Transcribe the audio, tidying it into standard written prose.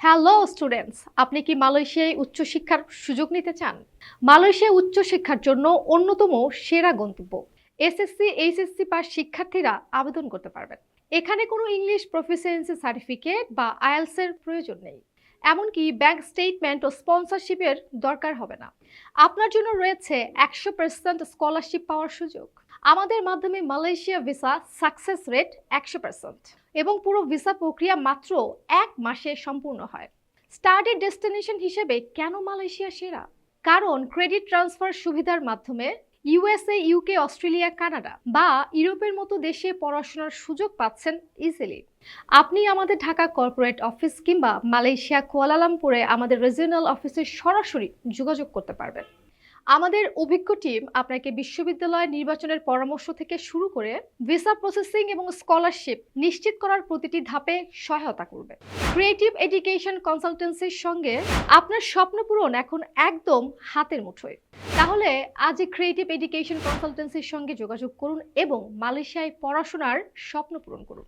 Hello students, আপনি কি মালয়েশিয়ায় উচ্চশিক্ষার সুযোগ নিতে চান? মালয়েশিয়ায় উচ্চশিক্ষার জন্য অন্যতম সেরা গন্তব্য। এসএসসি এইচএসসি পাস শিক্ষার্থীরা আবেদন করতে পারবেন। এখানে কোনো ইংলিশ প্রফিসিয়েন্সি সার্টিফিকেট বা আইএলটিএস এর প্রয়োজন নেই। এমনকি ব্যাংক স্টেটমেন্ট ও স্পন্সরশিপের দরকার হবে না। আপনার জন্য রয়েছে 100% স্কলারশিপ পাওয়ার সুযোগ। আমাদের মাধ্যমে মালয়েশিয়া ভিসা সাকসেস রেট 100% এবং পুরো ভিসা প্রক্রিয়া মাত্র 1 মাসে সম্পূর্ণ হয়। স্টাডি ডেস্টিনেশন হিসেবে কেন মালয়েশিয়া সেরা? কারণ ক্রেডিট ট্রান্সফার সুবিধার মাধ্যমে ইউএসএ, ইউকে, অস্ট্রেলিয়া, কানাডা বা ইউরোপের মতো দেশে পড়াশোনার সুযোগ পাচ্ছেন ইজিলি। আপনি আমাদের ঢাকা কর্পোরেট অফিস কিংবা মালয়েশিয়া কুয়ালালামপুরে আমাদের রিজিওনাল অফিসে সরাসরি যোগাযোগ করতে পারবেন। আমাদের অভিজ্ঞ টিম আপনাকে বিশ্ববিদ্যালয় নির্বাচনের পরামর্শ থেকে শুরু করে ভিসা প্রসেসিং এবং স্কলারশিপ নিশ্চিত করার প্রতিটি ধাপে সহায়তা করবে। ক্রিয়েটিভ এডুকেশন কনসালটেন্সির সঙ্গে আপনার স্বপ্ন পূরণ এখন একদম হাতের মুঠোয়। তাহলে আজই ক্রিয়েটিভ এডুকেশন কনসালটেন্সির সঙ্গে যোগাযোগ করুন এবং মালয়েশিয়ায় পড়াশোনার স্বপ্ন পূরণ করুন।